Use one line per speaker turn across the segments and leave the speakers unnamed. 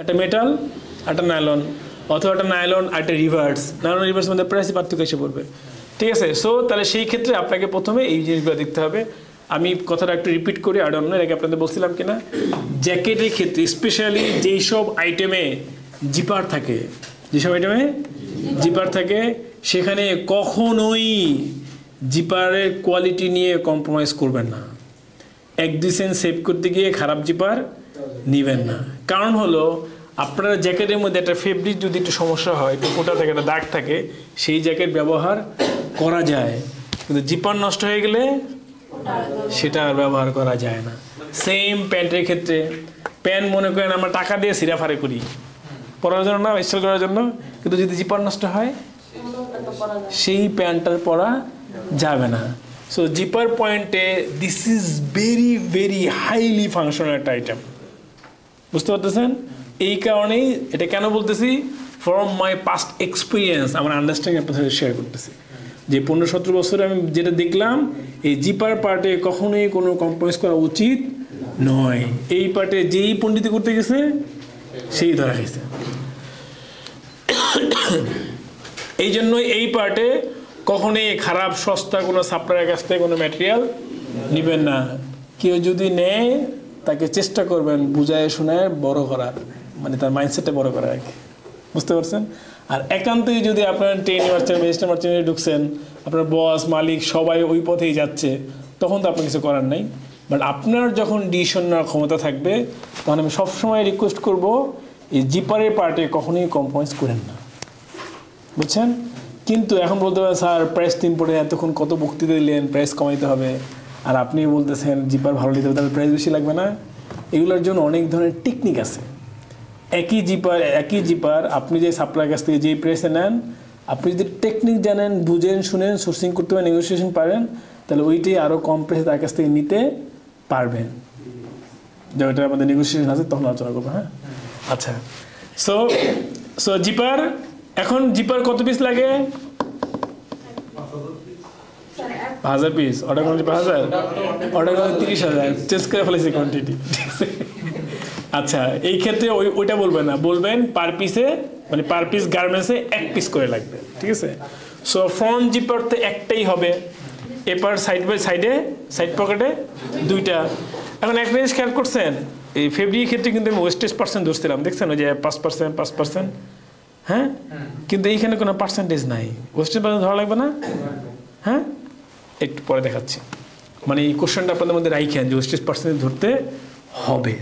একটা মেটাল একটা নাইলন, অথবা একটা নাইলন আর একটা রিভার্স, নাইলন রিভার্সের মধ্যে প্রাইসে পার্থক্য এসে পড়বে। ঠিক আছে, সো তাহলে সেই ক্ষেত্রে আপনাকে প্রথমে এই জিনিসগুলো দেখতে হবে। আমি কথাটা একটু রিপিট করি, আর অন্য আগে আপনাদের বলছিলাম কিনা, জ্যাকেটের ক্ষেত্রে স্পেশালি যেই সব আইটেমে জিপার থাকে, যেসব আইটেমে জিপার থাকে সেখানে কখনোই জিপারের কোয়ালিটি নিয়ে কম্প্রোমাইজ করবেন না। 1-2 সেন্ট সেভ করতে গিয়ে খারাপ জিপার নেবেন না। কারণ হলো আপনার জ্যাকেটের মধ্যে একটা ফেব্রিক যদি একটু সমস্যা হয়, একটু ফোটা থাকে, একটা দাগ থাকে, সেই জ্যাকেট ব্যবহার করা যায়, কিন্তু জিপার নষ্ট হয়ে গেলে সেটা আর ব্যবহার করা যায় না। সেম প্যান্টের ক্ষেত্রে, প্যান্ট মনে করেন আমরা টাকা দিয়ে সিরাফারে করি পরার জন্য না, স্টাইল করার জন্য, কিন্তু যদি জিপার নষ্ট হয় সেই প্যান্টটার পরা যাবে না। সো জিপার পয়েন্টে this is very very highly functional একটা আইটেম, বুঝতে পারতেছেন? এই কারণেই এটা কেন বলতেছি, ফ্রম মাই পাস্ট এক্সপিরিয়েন্স, আমার আন্ডারস্ট্যান্ডিং আপনার সাথে শেয়ার করতেছি, যে 15-17 বছরে আমি যেটা দেখলাম, এই জিপার পার্টে কখনোই কোনো কম্প্রোমাইজ করা উচিত নয়। এই পার্টে যেই পণ্ডিতি করতে গেছে সেই ধরা গেছে। এই জন্যই এই পার্টে কখনোই খারাপ সস্তা কোনো সাপ্লায়ারের কাছ থেকে কোনো ম্যাটেরিয়াল নেবেন না। কেউ যদি নেয় তাকে চেষ্টা করবেন বুঝায় শোনায় বড় করার, মানে তার মাইন্ডসেটটা বড় করার আর কি, বুঝতে পারছেন? আর একান্তই যদি আপনার ট্রেনে মারছেন, ম্যাজিস্ট্রেট মারছেন, ঢুকছেন, আপনার বস মালিক সবাই ওই পথেই যাচ্ছে, তখন তো আপনার কিছু করার নাই। বাট আপনার যখন ডিসিশন নেওয়ার ক্ষমতা থাকবে, তখন আমি সবসময় রিকোয়েস্ট করব এই জিপারের পার্টে কখনোই কম্প্রোমাইজ করেন না, বুঝছেন? কিন্তু এখন বলতে পারেন স্যার প্রাইস 3 পড়ে এতক্ষণ কত বক্তৃতা দিলেন, প্রাইস কমাইতে হবে, আর আপনি বলতেছেন জিপার ভালো নিতে হবে, তাহলে প্রাইস বেশি লাগবে না? এগুলোর জন্য অনেক ধরনের টেকনিক আছে। একই জিপার আপনি যে সাপ্লায়ার কাছ থেকে যেই প্রাইসে নেন, আপনি যদি টেকনিক জানেন, বুঝেন, শুনেন, সোর্সিং করতে পারেন, নেগোসিয়েশন পারেন, তাহলে ওইটাই আরও কম প্রাইসে তার কাছ থেকে নিতে পারবেন। যেটা আমাদের নেগোসিয়েশন আছে তখন আলোচনা করবো। হ্যাঁ, আচ্ছা, সো জিপার, এখন জিপার কত পিস লাগে? 1000 পিস। অর্ডার করেছি 5000, অর্ডার করে 30,000, চেঞ্জ করে ফেলেছি কোয়ান্টিটি। আচ্ছা, এই ক্ষেত্রে ওইটা বলবেন না, বলবেন পার পিসে, মানে পার পিস গার্মেন্টসে 1 পিস করে লাগবে। ঠিক আছে, সো ফ্রন্ট জিপার তো একটাই হবে, এপার সাইড বাই সাইডে, সাইড পকেটে 2টা। এখন একটা জিনিস খেয়াল করছেন, এই ফেব্রিকের ক্ষেত্রে কিন্তু আমি ওয়েস্টেজ পার্সেন্ট ধরছিলাম, দেখছেন ওই যে 5%, হ্যাঁ, কিন্তু এইখানে কোনো পার্সেন্টেজ নাই, ওয়েস্টেজ পার্সেন্ট ধরা লাগবে না। হ্যাঁ, একটু পরে দেখাচ্ছি, মানে এই কোশ্চেনটা আপনাদের মধ্যে রাইখেন যে ওয়েস্টেজ পার্সেন্টেজ ধরতে হবে।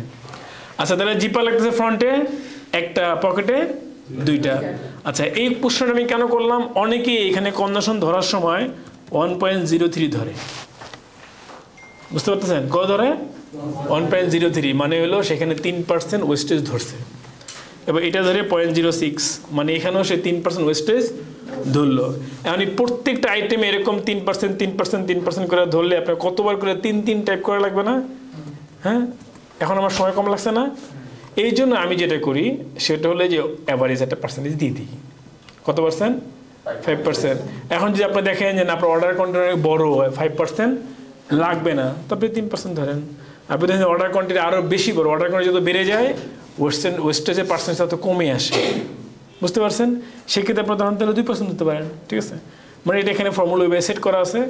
আচ্ছা, তাহলে জিপার লাগতেছে ফ্রন্টে একটা, পকেটে 2টা। আচ্ছা, এই কোশ্চেনটা আমি কেন করলাম, অনেকেই এখানে কন্ডাকশন ধরার সময় 1.03 ধরে, বুঝতে পারতেছেন? কত ধরে? 1.03, মানে হলো সেখানে 3% ওয়েস্টেজ ধরছে। এবার এটা ধরে 0.06, মানে এখানেও সে 3% ওয়েস্টেজ ধরলো। এখন প্রত্যেকটা আইটেমে এরকম 3% করে ধরলে আপনার কতবার করে 3 টাইপ করা লাগবে না? হ্যাঁ, এখন আমার সময় কম লাগছে না? এই জন্য আমি যেটা করি সেটা হলো যে অ্যাভারেজ একটা পার্সেন্টেজ দিয়ে দিই। কত পার্সেন্ট? 5%। এখন যদি আপনি দেখেন যে আপনার অর্ডার কোয়ান্টিটি বড় হয়, 5% লাগবে না, তবে 3% ধরেন। আপনি দেখেন অর্ডার কোয়ান্টিটি আরও বেশি বড়, অর্ডার কোয়ান্টিটি যত বেড়ে যায় ওয়েস্টেজের পার্সেন্টেজ তত কমে আসে, বুঝতে পারছেন? সেক্ষেত্রে আপনার ধরেন তাহলে 2% দিতে পারেন। ঠিক আছে, মানে এটা এখানে ফর্মুলা ওইভাবে সেট করা আছে।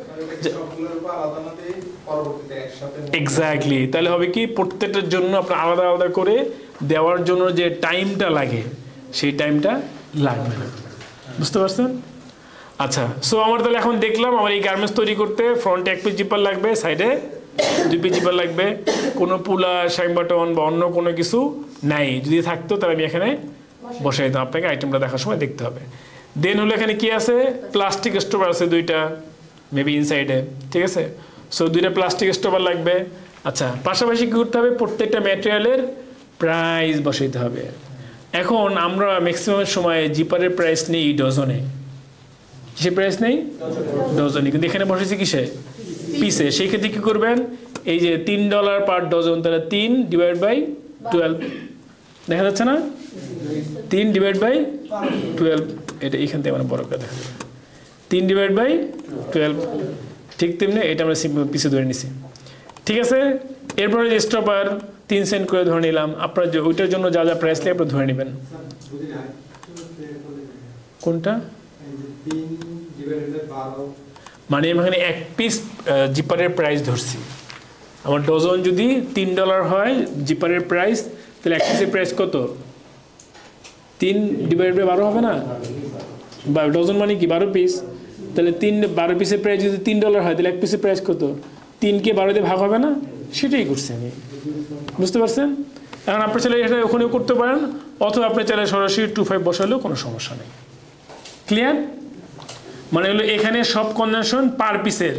এক্স্যাক্টলি, তাহলে হবে কি প্রত্যেকটার জন্য আপনার আলাদা আলাদা করে দেওয়ার জন্য যে টাইমটা লাগে সেই টাইমটা লাগবে না, বুঝতে পারছেন? আচ্ছা, সো আমার তাহলে এখন দেখলাম আমার এই গার্মেন্টস তৈরি করতে ফ্রন্টে 1 পিস জিপার লাগবে, সাইডে 2 পিস জিপার লাগবে, কোনো পুলা, শ্যাং বাটন বা অন্য কোনো কিছু নাই। যদি থাকতো তাহলে আমি এখানে বসাই দিতাম, আপনাকে আইটেমটা দেখার সময় দেখতে হবে। দেন হলো এখানে কি আছে, প্লাস্টিক স্টোভার আছে 2টা, মেবি ইনসাইডে। ঠিক আছে, সো 2টা প্লাস্টিক স্টোভার লাগবে। আচ্ছা, পাশাপাশি কী করতে হবে, প্রত্যেকটা ম্যাটেরিয়ালের প্রাইস বসাইতে হবে। এখন আমরা ম্যাক্সিমাম সময় জিপারের প্রাইস নেই ডজনে, কিসে প্রাইস নেই? ডজনে, কিন্তু এখানে বসেছে কিসে? পিসে। সেই ক্ষেত্রে কী করবেন, এই যে $3 পার ডজন, তাহলে 3/12, দেখা যাচ্ছে না? 3/12, এটা এখান থেকে মানে বড় করে দেখা যাবে, 3/12। ঠিক তেমনি এটা আমরা পিসে ধরে নিছি। ঠিক আছে, এরপরে যে স্টপার 3 সেন্ট করে ধরে নিলাম, আপনার ওইটার জন্য যা যা প্রাইস লাগে আপনি ধরে নেবেন। কোনটা? মানে আমি এখানে 1 পিস জিপারের প্রাইস ধরছি। আমার ডজন যদি $3 হয় জিপারের প্রাইস, তাহলে 1 পিসের প্রাইস কত? 3/12 হবে না? ডজন মানে কি 12 পিস, তাহলে 12 পিসের প্রাইস যদি $3 হয়, তাহলে 1 পিসের প্রাইস কত? 3কে 12 দিয়ে ভাগ হবে না? সেটাই করছি আমি, বুঝতে পারছেন? এখন আপনি চাইলে এটা ওখানেও করতে পারেন, অথবা আপনি চাইলে সরাসরি 25 বসালেও কোনো সমস্যা নেই। ক্লিয়ার? মানে হলো এখানে সব কনজাংশন পার পিসের,